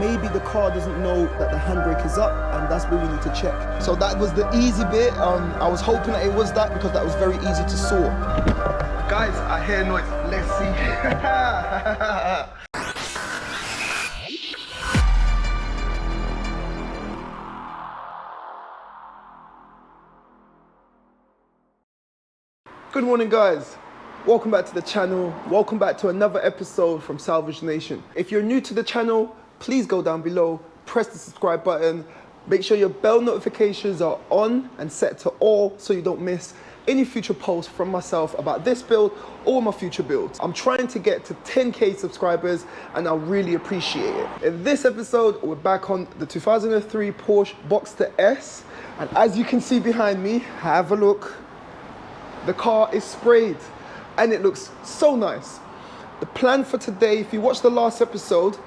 maybe the car doesn't know that the handbrake is up, and that's what we need to check. So that was the easy bit. I was hoping that it was that because that was very easy to sort. Guys, I hear noise. Let's see. Good morning, guys. Welcome back to the channel. Welcome back to another episode from Salvage Nation. If you're new to the channel, please go down below, press the subscribe button, make sure your bell notifications are on and set to all so you don't miss any future posts from myself about this build or my future builds. I'm trying to get to 10k subscribers and I really appreciate it. In this episode, we're back on the 2003 Porsche Boxster S, and as you can see behind me, have a look. The car is sprayed and it looks so nice. The plan for today, if you watched the last episode,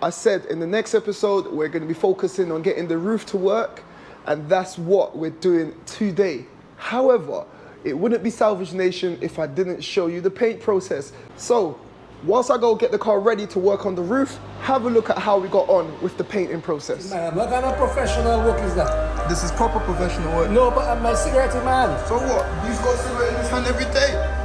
I said in the next episode, we're going to be focusing on getting the roof to work, and that's what we're doing today. However, it wouldn't be Salvage Nation if I didn't show you the paint process. So, whilst I go get the car ready to work on the roof, have a look at how we got on with the painting process. Man, what kind of professional work is that? This is proper professional work. No, but I'm a cigarette man. So what? You've got cigarette in his hand every day?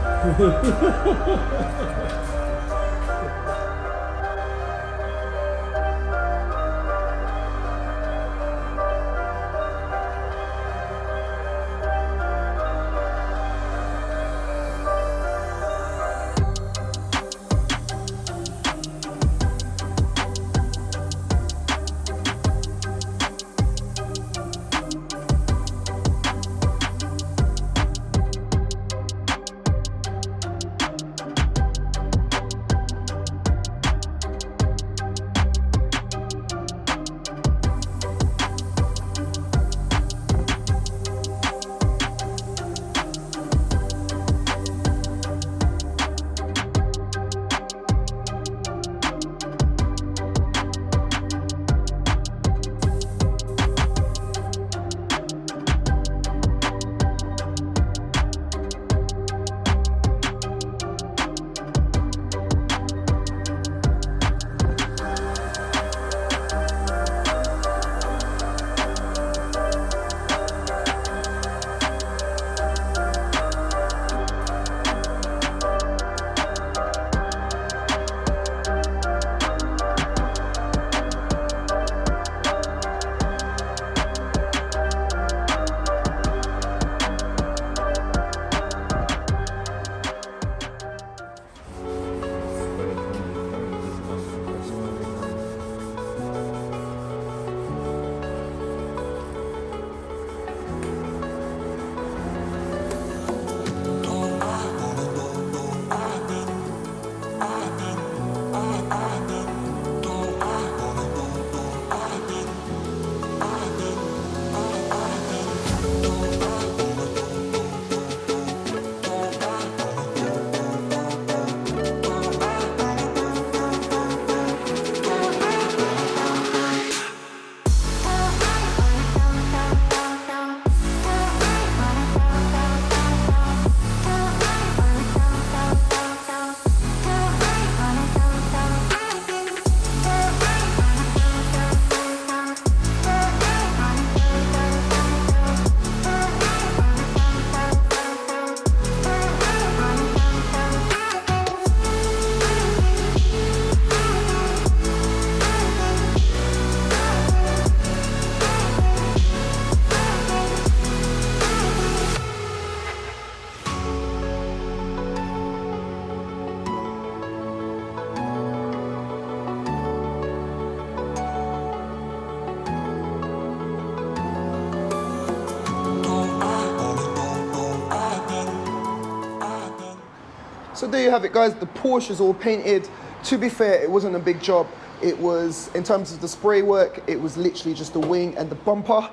So there you have it, guys. The Porsche is all painted. To be fair, it wasn't a big job. It was, in terms of the spray work, it was literally just the wing and the bumper.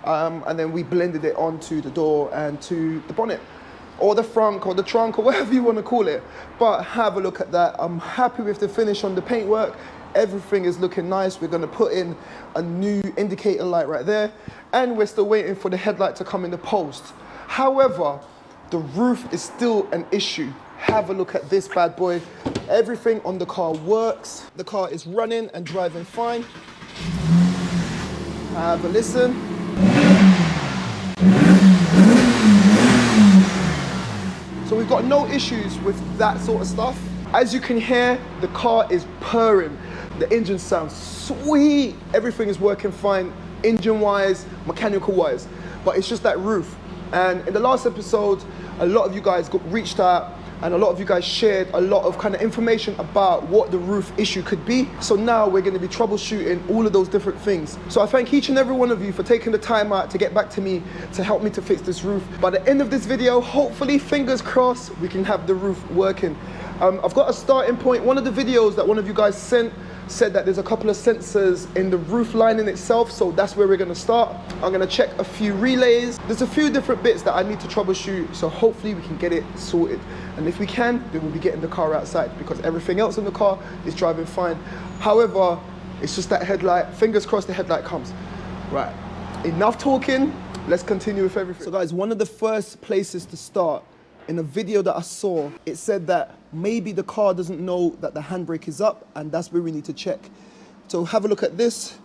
And then we blended it onto the door and to the bonnet, or the frunk, or the trunk, or whatever you want to call it. But have a look at that. I'm happy with the finish on the paintwork. Everything is looking nice. We're going to put in a new indicator light right there, and we're still waiting for the headlight to come in the post. However, the roof is still an issue. Have a look at this bad boy. Everything on the car works. The car is running and driving fine. Have a listen. So we've got no issues with that sort of stuff. As you can hear, the car is purring. The engine sounds sweet. Everything is working fine, engine-wise, mechanical-wise. But it's just that roof. And in the last episode, a lot of you guys reached out and a lot of you guys shared a lot of kind of information about what the roof issue could be. So now we're going to be troubleshooting all of those different things. So I thank each and every one of you for taking the time out to get back to me to help me to fix this roof. By the end of this video, hopefully, fingers crossed, we can have the roof working. I've got a starting point. One of the videos that one of you guys sent said that there's a couple of sensors in the roof lining itself, so that's where we're going to start. I'm going to check a few relays. There's a few different bits that I need to troubleshoot, so hopefully we can get it sorted. And if we can, then we'll be getting the car outside because everything else in the car is driving fine. However, it's just that headlight. Fingers crossed the headlight comes. Right, enough talking. Let's continue with everything. So guys, one of the first places to start, in a video that I saw, it said that maybe the car doesn't know that the handbrake is up, and that's where we need to check. So have a look at this.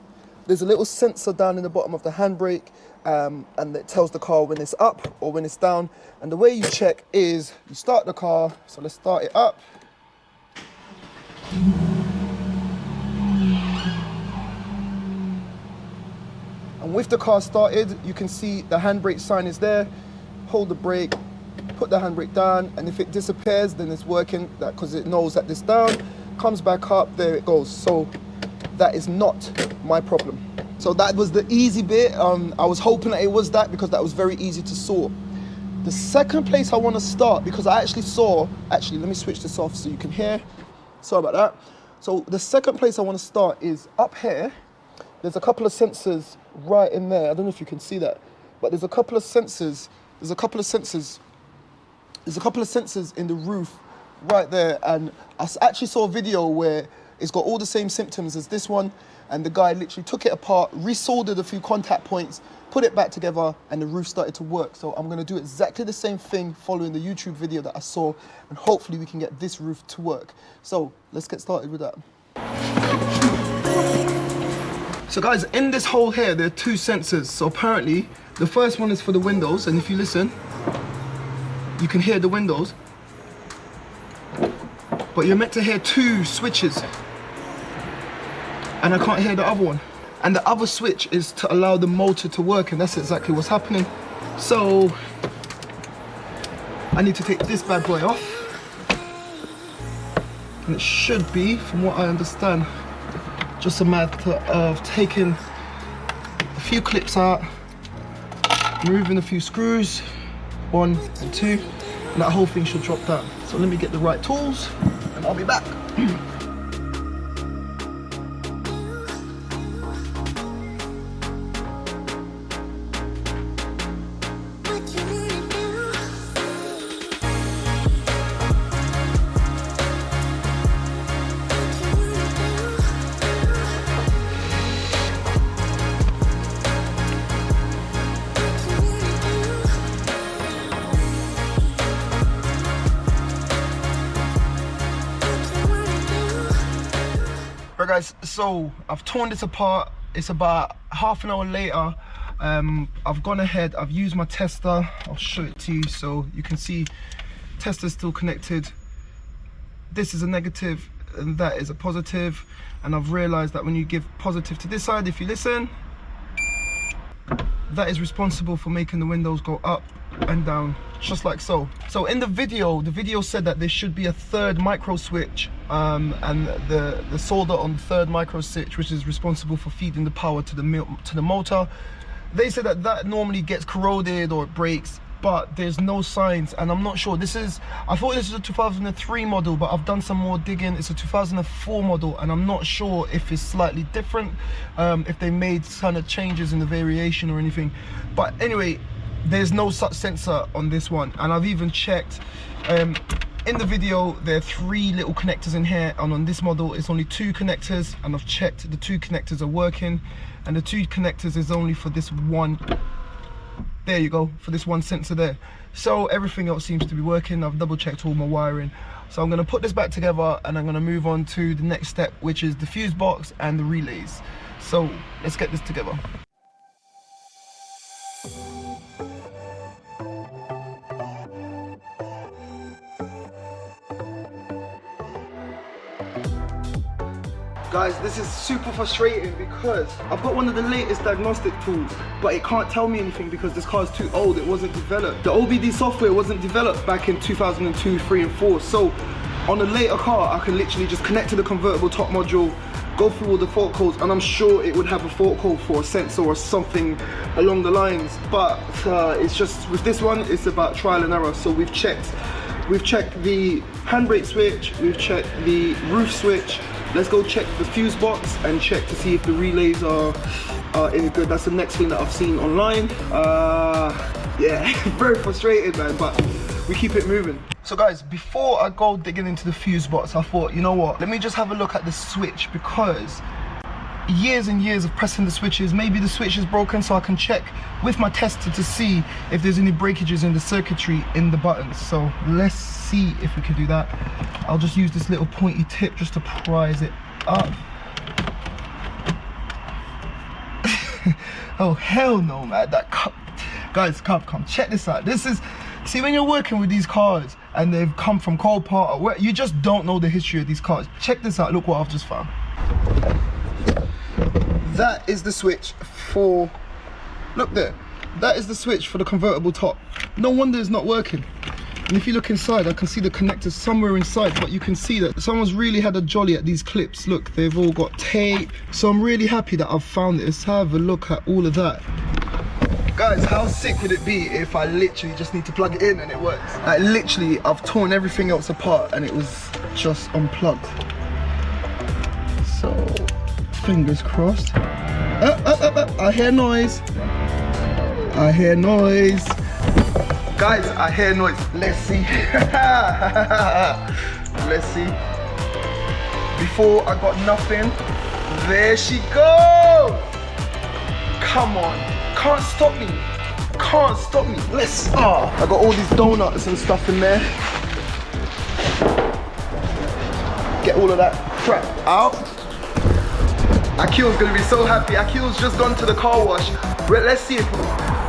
There's a little sensor down in the bottom of the handbrake, and it tells the car when it's up or when it's down. And the way you check is you start the car. So let's start it up. And with the car started, you can see the handbrake sign is there. Hold the brake, put the handbrake down, and if it disappears, then it's working, because it knows that this down, comes back up, there it goes. So that is not my problem. So that was the easy bit. I was hoping that it was that because that was very easy to sort. The second place I want to start, because I actually saw, let me switch this off so you can hear. Sorry about that. So the second place I want to start is up here. There's a couple of sensors right in there. I don't know if you can see that, but there's a couple of sensors. There's a couple of sensors in the roof right there, and I actually saw a video where it's got all the same symptoms as this one, and the guy literally took it apart, resoldered a few contact points, put it back together, and the roof started to work. So I'm going to do exactly the same thing following the YouTube video that I saw, and hopefully we can get this roof to work. So let's get started with that. So guys, in this hole here, there are two sensors. So apparently the first one is for the windows, and if you listen, you can hear the windows, but you're meant to hear two switches, and I can't hear the other one. And the other switch is to allow the motor to work, and that's exactly what's happening. So I need to take this bad boy off, and it should be, from what I understand, just a matter of taking a few clips out, removing a few screws, 1 and 2, and that whole thing should drop down. So let me get the right tools and I'll be back. Right guys, so I've torn this apart. It's about half an hour later. I've gone ahead, I've used my tester. I'll show it to you so you can see tester's still connected. This is a negative and that is a positive, and I've realized that when you give positive to this side, if you listen, that is responsible for making the windows go up and down, just like so. So in the video said that there should be a third micro switch, and the solder on the third micro switch, which is responsible for feeding the power to the motor. They said that that normally gets corroded or it breaks, but there's no signs, and I'm not sure. I thought this was a 2003 model, but I've done some more digging. It's a 2004 model, and I'm not sure if it's slightly different, if they made kind of changes in the variation or anything. But anyway, there's no such sensor on this one, and I've even checked. In the video, there are 3 little connectors in here, and on this model, it's only 2 connectors, and I've checked the 2 connectors are working, and the 2 connectors is only for this one There you go, for this one sensor there. So everything else seems to be working. I've double checked all my wiring. So I'm gonna put this back together and I'm gonna move on to the next step, which is the fuse box and the relays. So let's get this together. Guys, this is super frustrating because I've got one of the latest diagnostic tools, but it can't tell me anything because this car is too old. It wasn't developed. The OBD software wasn't developed back in 2002, 3 and 4. So on a later car, I can literally just connect to the convertible top module, go through all the fault codes, and I'm sure it would have a fault code for a sensor or something along the lines. But it's just, with this one, it's about trial and error. So we've checked the handbrake switch, we've checked the roof switch. Let's go check the fuse box and check to see if the relays are any good. That's the next thing that I've seen online. Yeah, very frustrated, man, but we keep it moving. So guys, before I go digging into the fuse box, I thought, you know what, let me just have a look at the switch, because years and years of pressing the switches, maybe the switch is broken, so I can check with my tester to see if there's any breakages in the circuitry in the buttons. So let's see if we can do that. I'll just use this little pointy tip just to prise it up. Oh hell no, man, that cup. Guys, come check this out. This is, see, when you're working with these cars and they've come from Copart or where, you just don't know the history of these cars. Check this out, look what I've just found. That is the switch for, look there, that is the switch for the convertible top. No wonder it's not working. And if you look inside, I can see the connectors somewhere inside, but you can see that someone's really had a jolly at these clips. Look, they've all got tape. So I'm really happy that I've found it. Let's have a look at all of that. Guys, how sick would it be if I literally just need to plug it in and it works? Like literally, I've torn everything else apart and it was just unplugged. So, fingers crossed. I hear noise. I hear noise. Guys, I hear noise. Let's see. Let's see. Before I got nothing. There she goes. Come on. Can't stop me. Can't stop me. Let's. I got all these donuts and stuff in there. Get all of that crap out. Akil's gonna be so happy. Akil's just gone to the car wash. Let's see if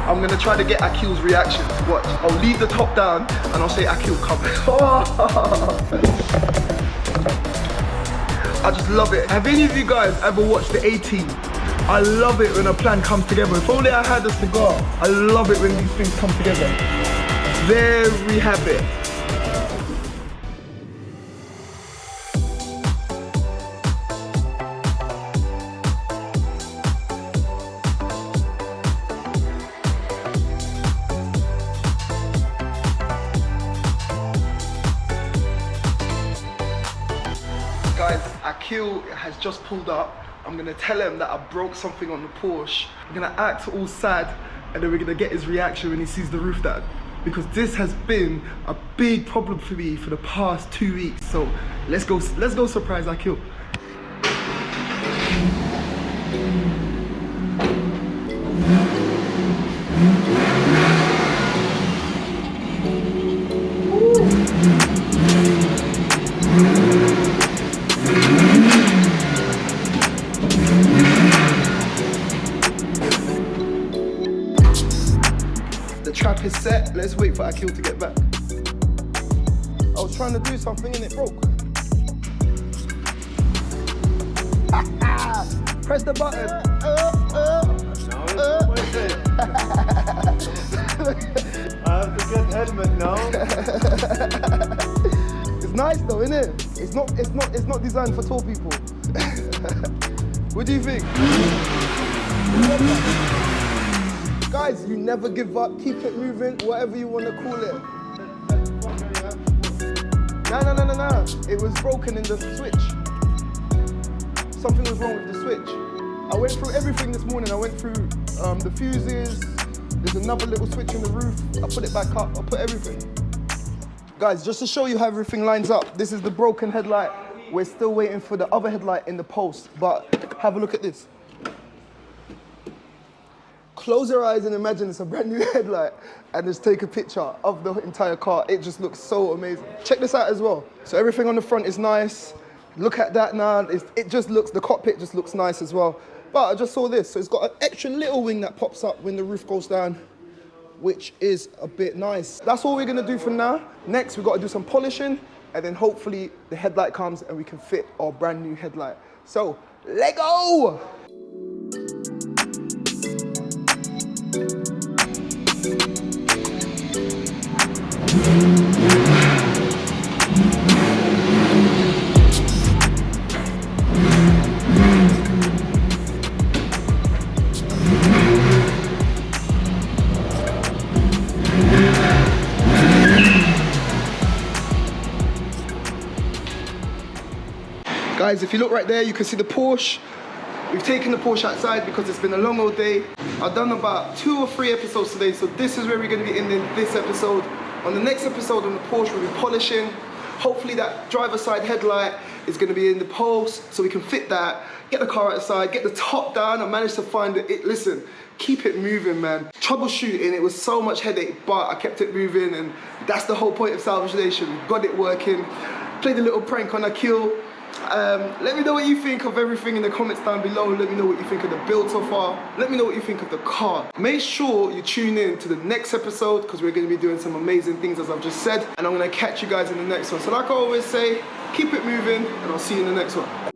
I'm gonna try to get Akil's reaction. Watch. I'll leave the top down and I'll say, Akil, come. I just love it. Have any of you guys ever watched the A-Team? I love it when a plan comes together. If only I had a cigar. I love it when these things come together. There we have it. Guys, Akil has just pulled up. I'm gonna tell him that I broke something on the Porsche. I'm gonna act all sad, and then we're gonna get his reaction when he sees the roof down. Because this has been a big problem for me for the past 2 weeks. So let's go surprise Akil. Trap is set. Let's wait for Akil to get back. I was trying to do something and it broke. Press the button. I have to get helmet now. It's nice though, isn't it? It's not designed for tall people. What do you think? Guys, you never give up, keep it moving, whatever you want to call it. No. It was broken in the switch. Something was wrong with the switch. I went through everything this morning. I went through the fuses. There's another little switch in the roof. I put it back up. I put everything. Guys, just to show you how everything lines up, this is the broken headlight. We're still waiting for the other headlight in the post, but have a look at this. close your eyes and imagine it's a brand new headlight and just take a picture of the entire car. It just looks so amazing. Check this out as well. So everything on the front is nice. Look at that now. It just looks, the cockpit just looks nice as well. But I just saw this. So it's got an extra little wing that pops up when the roof goes down, which is a bit nice. That's all we're gonna do for now. Next, we've got to do some polishing, and then hopefully the headlight comes and we can fit our brand new headlight. So, let go! Guys, if you look right there, you can see the Porsche. We've taken the Porsche outside because it's been a long old day. I've done about 2 or 3 episodes today, so this is where we're going to be ending this episode. On the next episode on the Porsche, we'll be polishing. Hopefully that driver's side headlight is going to be in the post, so we can fit that, get the car outside, get the top down. I managed to find it. Listen, keep it moving, man. Troubleshooting, it was so much headache, but I kept it moving, and that's the whole point of Salvage Nation. We got it working. Played a little prank on Akil. Let me know what you think of everything in the comments down below. Let me know what you think of the build so far. Let me know what you think of the car. Make sure you tune in to the next episode because we're going to be doing some amazing things, as I've just said, and I'm going to catch you guys in the next one. So like I always say, keep it moving, and I'll see you in the next one.